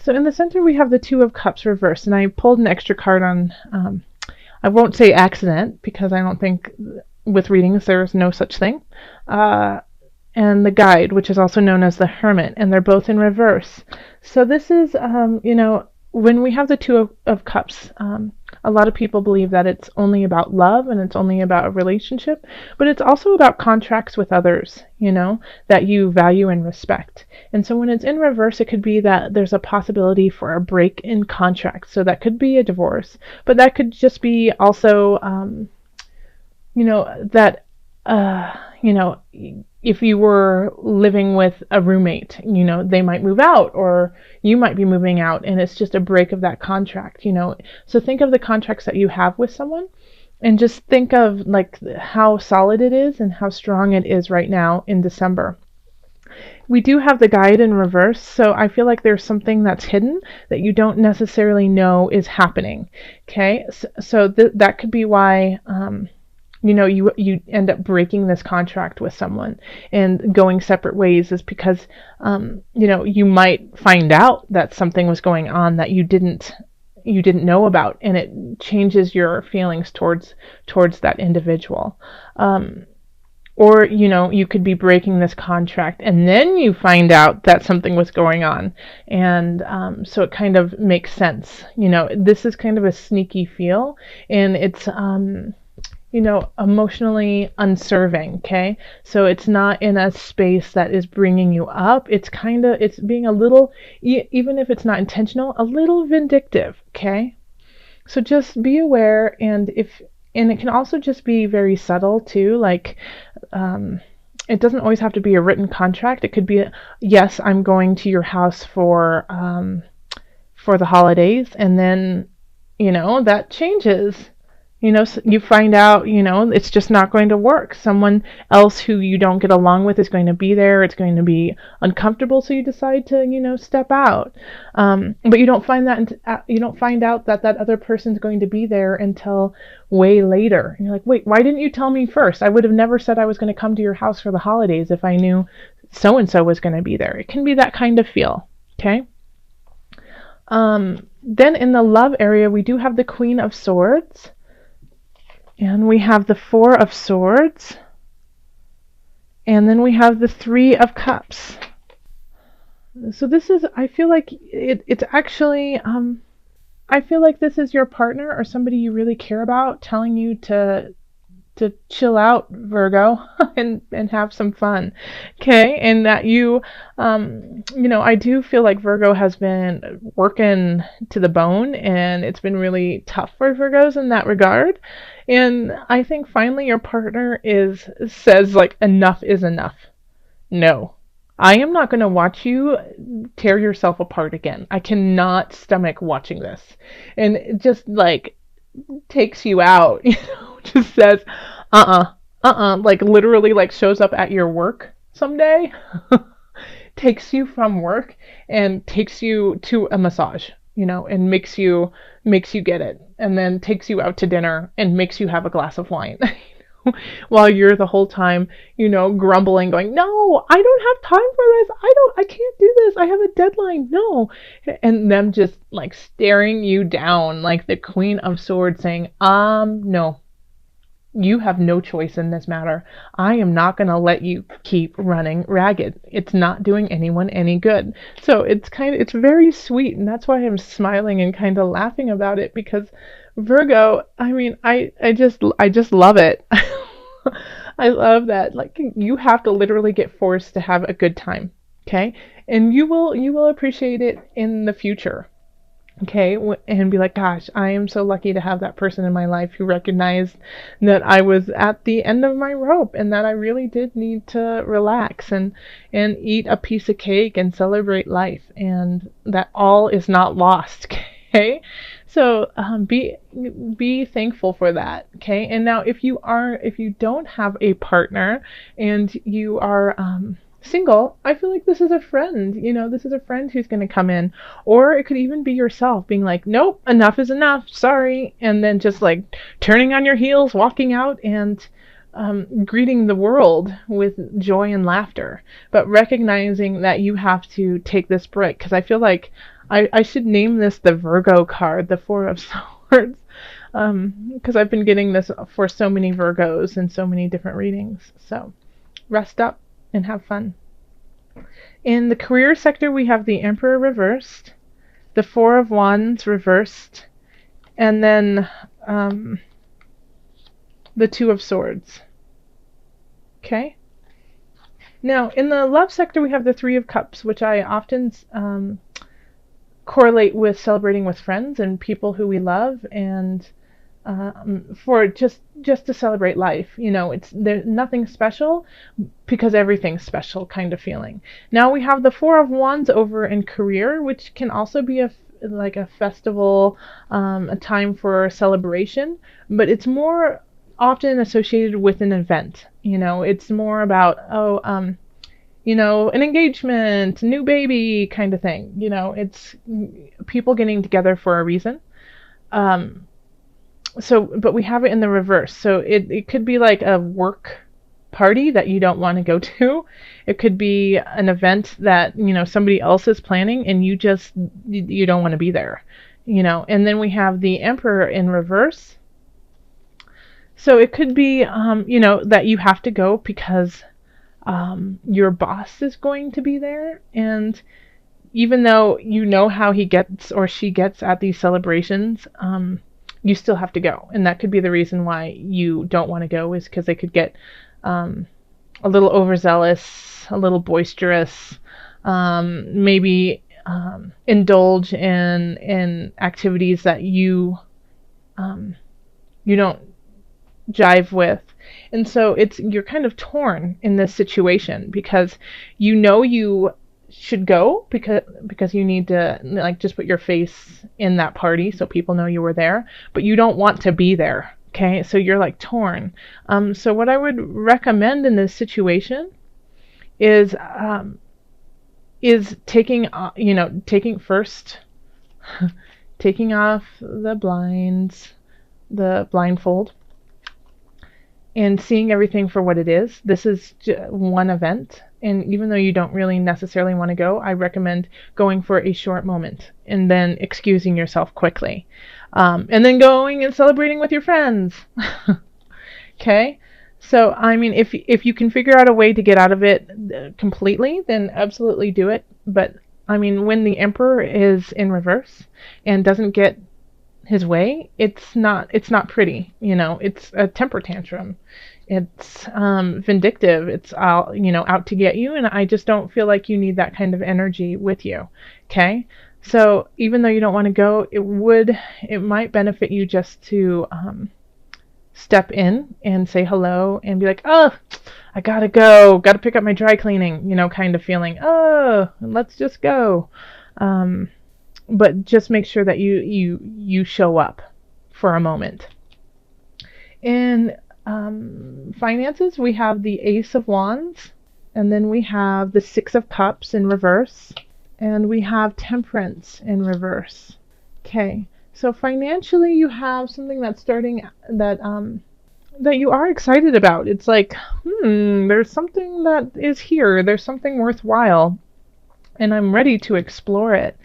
So in the center we have the Two of Cups reversed, and I pulled an extra card on, I won't say accident, because I don't think with readings there's no such thing, and the Guide, which is also known as the Hermit, and they're both in reverse. So this is, when we have the Two of Cups, a lot of people believe that it's only about love and it's only about a relationship, but it's also about contracts with others, that you value and respect. And so when it's in reverse, it could be that there's a possibility for a break in contract. So that could be a divorce, but that could just be also, if you were living with a roommate, they might move out, or you might be moving out, and it's just a break of that contract, So think of the contracts that you have with someone, and just think of like how solid it is and how strong it is right now in December. We do have the Guide in reverse, so I feel like there's something that's hidden that you don't necessarily know is happening. Okay, so that could be why you end up breaking this contract with someone and going separate ways, is because you might find out that something was going on that you didn't know about, and it changes your feelings towards that individual. Or you could be breaking this contract and then you find out that something was going on, and so it kind of makes sense. This is kind of a sneaky feel, and it's emotionally unserving, okay? So it's not in a space that is bringing you up. It's being a little, even if it's not intentional, a little vindictive, okay? So just be aware, and it can also just be very subtle too, like, it doesn't always have to be a written contract. It could be, yes, I'm going to your house for the holidays, and then, that changes. You find out, it's just not going to work. Someone else who you don't get along with is going to be there. It's going to be uncomfortable, so you decide to, step out. But you don't find out that other person's going to be there until way later. And you're like, wait, why didn't you tell me first? I would have never said I was going to come to your house for the holidays if I knew so-and-so was going to be there. It can be that kind of feel, okay? Then in the love area, we do have the Queen of Swords. And we have the Four of Swords. And then we have the Three of Cups. So this is, I feel like it's actually, I feel like this is your partner or somebody you really care about telling you to chill out, Virgo, and have some fun, okay? And that I do feel like Virgo has been working to the bone, and it's been really tough for Virgos in that regard. And I think finally your partner says like, enough is enough. No, I am not going to watch you tear yourself apart again. I cannot stomach watching this. And it just like takes you out, just says, like literally like shows up at your work someday, takes you from work and takes you to a massage, and makes you get it, and then takes you out to dinner and makes you have a glass of wine. While you're the whole time, grumbling, going, no, I don't have time for this. I can't do this. I have a deadline. No. And them just like staring you down like the Queen of Swords, saying, no, you have no choice in this matter. I am not going to let you keep running ragged. It's not doing anyone any good. So it's very sweet. And that's why I'm smiling and kind of laughing about it, because Virgo, I mean, I just love it. I love that. Like, you have to literally get forced to have a good time. Okay. And you will appreciate it in the future. Okay, and be like, gosh, I am so lucky to have that person in my life who recognized that I was at the end of my rope, and that I really did need to relax and eat a piece of cake and celebrate life, and that all is not lost. Okay, so be thankful for that. Okay, and now if you don't have a partner and you are single, I feel like this is a friend. This is a friend who's going to come in. Or it could even be yourself being like, nope, enough is enough, sorry, and then just like turning on your heels, walking out, and greeting the world with joy and laughter, but recognizing that you have to take this break. Because I feel like I should name this the Virgo card, the Four of Swords, because I've been getting this for so many Virgos and so many different readings. So rest up and have fun. In the career sector, we have the Emperor reversed, the Four of Wands reversed, and then the Two of Swords. Okay? Now, in the love sector, we have the Three of Cups, which I often correlate with celebrating with friends and people who we love, and for just to celebrate life. You know, there's nothing special because everything's special kind of feeling. Now we have the Four of Wands over in career, which can also be like a festival, a time for celebration, but it's more often associated with an event. You know, it's more about, you know, an engagement, new baby kind of thing. You know, it's people getting together for a reason. But we have it in the reverse. So it could be like a work party that you don't want to go to. It could be an event that, you know, somebody else is planning and you don't want to be there. You know, and then we have the Emperor in reverse. So it could be, you know, that you have to go because your boss is going to be there, and even though you know how he gets or she gets at these celebrations, you still have to go. And that could be the reason why you don't want to go, is because they could get a little overzealous, a little boisterous, maybe indulge in activities that you don't jive with. And so you're kind of torn in this situation because you know you should go because you need to, like, just put your face in that party so people know you were there, but you don't want to be there. Okay, so you're like torn. So what I would recommend in this situation is taking taking off the blinds, the blindfold, and seeing everything for what it is. This is one event, and even though you don't really necessarily want to go, I recommend going for a short moment and then excusing yourself quickly, and then going and celebrating with your friends. Okay, so I mean, if you can figure out a way to get out of it completely, then absolutely do it. But I mean, when the Emperor is in reverse and doesn't get his way, it's not pretty. You know, it's a temper tantrum, it's vindictive, it's out, you know, out to get you, and I just don't feel like you need that kind of energy with you. Okay, so even though you don't want to go, it might benefit you just to step in and say hello and be like, oh, I gotta go, gotta pick up my dry cleaning, you know, kind of feeling, oh, let's just go. But just make sure that you show up for a moment. In finances, we have the Ace of Wands, and then we have the Six of Cups in reverse, and we have Temperance in reverse. Okay, so financially, you have something that's starting that you are excited about. It's like, there's something that is here. There's something worthwhile, and I'm ready to explore it.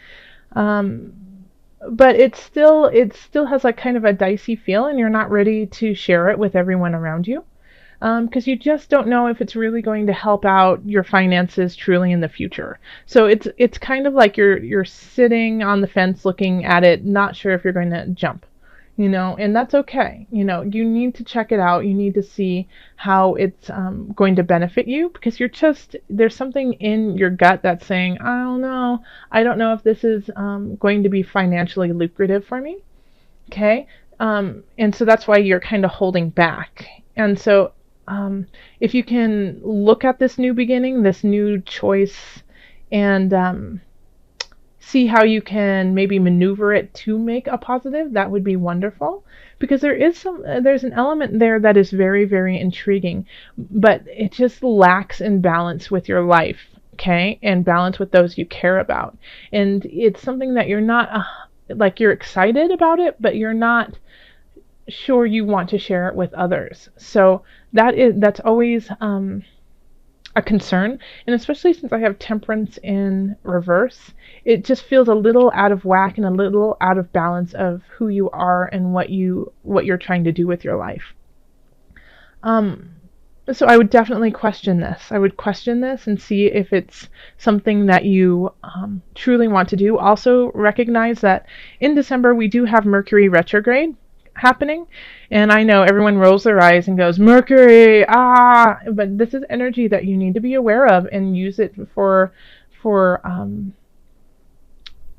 But it still has like kind of a dicey feel, and you're not ready to share it with everyone around you, because you just don't know if it's really going to help out your finances truly in the future. So it's kind of like you're sitting on the fence looking at it, not sure if you're going to jump. You know, and that's okay. You know, you need to check it out. You need to see how it's going to benefit you, because there's something in your gut that's saying, I don't know. I don't know if this is going to be financially lucrative for me. Okay. And so that's why you're kind of holding back. And so if you can look at this new beginning, this new choice, and see how you can maybe maneuver it to make a positive, that would be wonderful, because there's an element there that is very, very intriguing, but it just lacks in balance with your life, okay, and balance with those you care about. And it's something that you're not like, you're excited about it, but you're not sure you want to share it with others. So that's always a concern. And especially since I have Temperance in reverse, it just feels a little out of whack and a little out of balance of who you are and what you're trying to do with your life. So I would definitely question this. I would question this and see if it's something that you truly want to do. Also recognize that in December we do have Mercury retrograde happening, and I know everyone rolls their eyes and goes, Mercury, but this is energy that you need to be aware of and use it for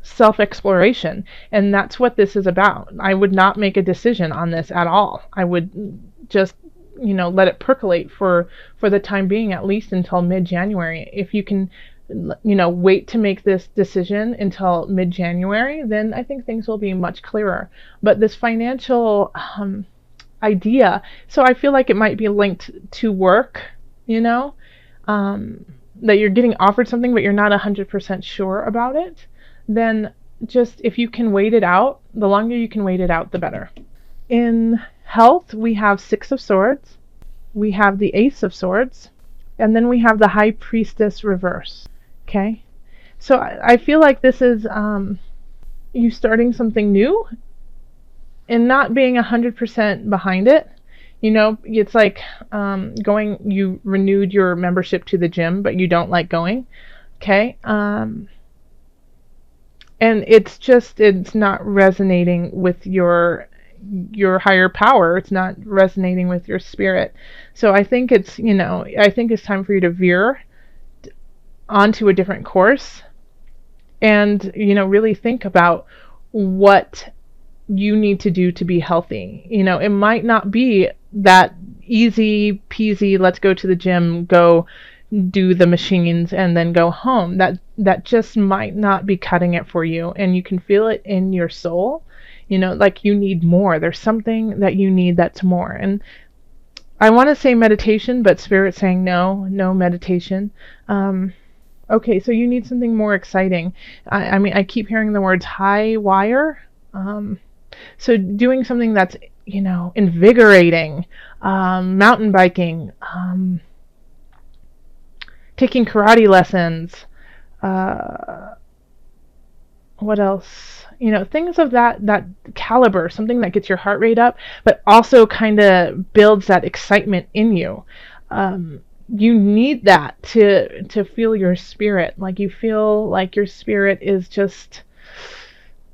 self-exploration. And that's what this is about. I would not make a decision on this at all. I would just let it percolate for the time being, at least until mid-January. If you can wait to make this decision until mid-January, then I think things will be much clearer. But this financial idea, so I feel like it might be linked to work, that you're getting offered something but you're not 100% sure about it, then just if you can wait it out, the longer you can wait it out, the better. In health, we have Six of Swords, we have the Ace of Swords, and then we have the High Priestess reverse. Okay? So I feel like this is you starting something new and not being 100% behind it. It's like you renewed your membership to the gym, but you don't like going. Okay? And it's not resonating with your higher power. It's not resonating with your spirit. So I think it's time for you to veer onto a different course and really think about what you need to do to be healthy. It might not be that easy peasy, let's go to the gym, go do the machines and then go home. That just might not be cutting it for you, and you can feel it in your soul. Like you need more. There's something that you need that's more. And I want to say meditation, but Spirit's saying no meditation. Okay, so you need something more exciting. I mean, I keep hearing the words high wire. So doing something that's, invigorating, mountain biking, taking karate lessons, what else? Things of that caliber, something that gets your heart rate up, but also kind of builds that excitement in you. You need that to feel your spirit. Like you feel like your spirit is just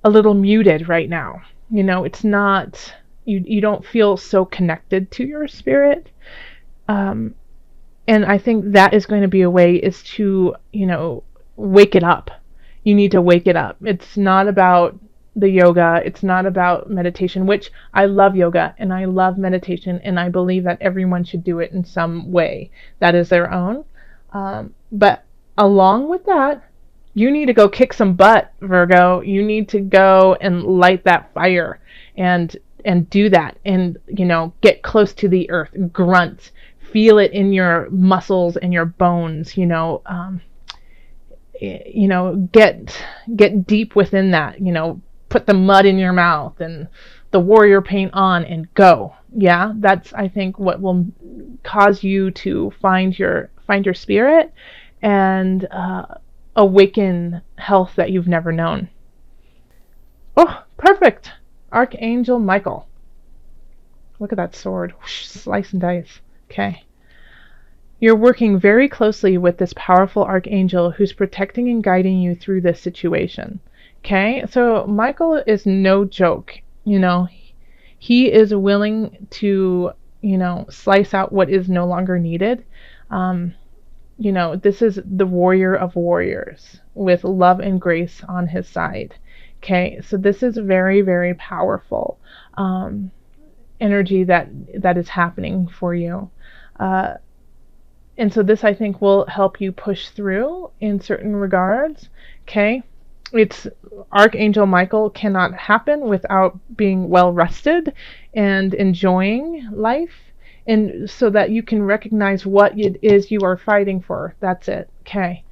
a little muted right now. It's not, you don't feel so connected to your spirit. And I think that is going to be a way is to, wake it up. You need to wake it up. It's not about the yoga. It's not about meditation, which I love yoga and I love meditation, and I believe that everyone should do it in some way that is their own. But along with that, you need to go kick some butt, Virgo. You need to go and light that fire and do that, and get close to the earth, grunt, feel it in your muscles and your bones. Get deep within that. Put the mud in your mouth and the warrior paint on and go. Yeah, that's, I think, what will cause you to find your spirit and awaken health that you've never known. Oh, perfect. Archangel Michael. Look at that sword. Whoosh, slice and dice. Okay. You're working very closely with this powerful archangel who's protecting and guiding you through this situation. Okay? So Michael is no joke. He is willing to, slice out what is no longer needed. This is the warrior of warriors with love and grace on his side. Okay? So this is very, very powerful energy that is happening for you. And so this, I think, will help you push through in certain regards. Okay? It's Archangel Michael cannot happen without being well rested and enjoying life, and so that you can recognize what it is you are fighting for. That's it. Okay?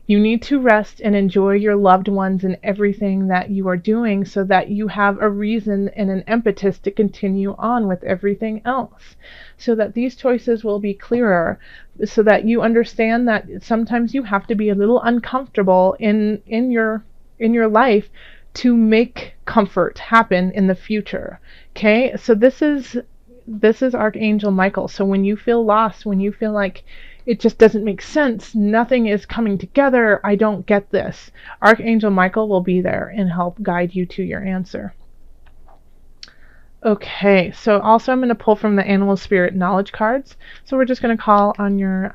You need to rest and enjoy your loved ones and everything that you are doing so that you have a reason and an impetus to continue on with everything else. So that these choices will be clearer, so that you understand that sometimes you have to be a little uncomfortable in your life to make comfort happen in the future. Okay? So this is Archangel Michael. So when you feel lost, when you feel like it just doesn't make sense, nothing is coming together, I don't get this, Archangel Michael will be there and help guide you to your answer. Okay, so also I'm going to pull from the Animal Spirit Knowledge cards. So we're just going to call on your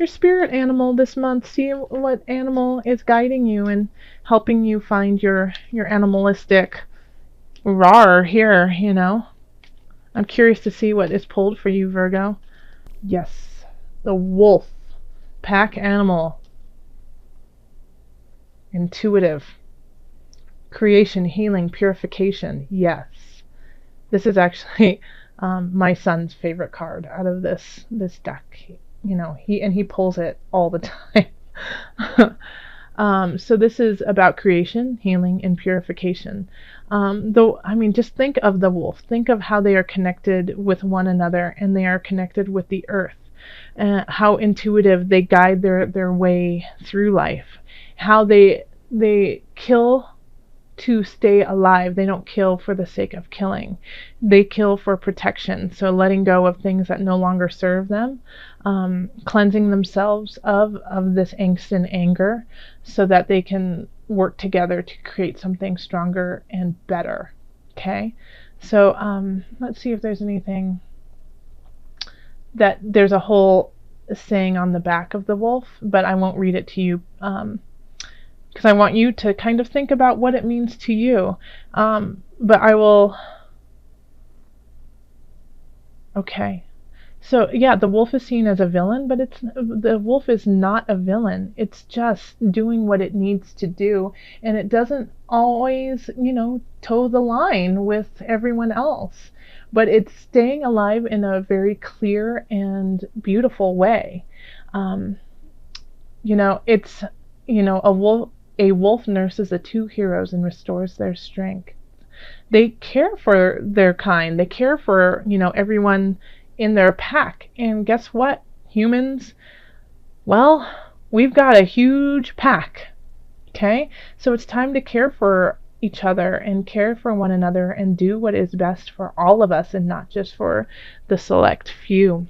spirit animal this month. See what animal is guiding you and helping you find your animalistic roar here, you know. I'm curious to see what is pulled for you, Virgo. Yes, the wolf, pack animal, intuitive, creation, healing, purification. Yes, this is actually my son's favorite card out of this deck. You know, he pulls it all the time. So this is about creation, healing, and purification. Though, I mean, just think of the wolf. Think of how they are connected with one another, and they are connected with the earth. How intuitive they guide their way through life. How they kill to stay alive. They don't kill for the sake of killing. They kill for protection. So letting go of things that no longer serve them, cleansing themselves of this angst and anger so that they can work together to create something stronger and better. Okay? So let's see if there's anything that there's a whole saying on the back of the wolf, but I won't read it to you because I want you to kind of think about what it means to you. But I will... Okay. So, yeah, the wolf is seen as a villain, but the wolf is not a villain. It's just doing what it needs to do, and it doesn't always, you know, toe the line with everyone else. But it's staying alive in a very clear and beautiful way. You know, it's, you know, a wolf nurses the two heroes and restores their strength. They care for their kind. They care for, you know, everyone in their pack. And guess what? Humans, well, we've got a huge pack. Okay? So it's time to care for each other and care for one another and do what is best for all of us and not just for the select few.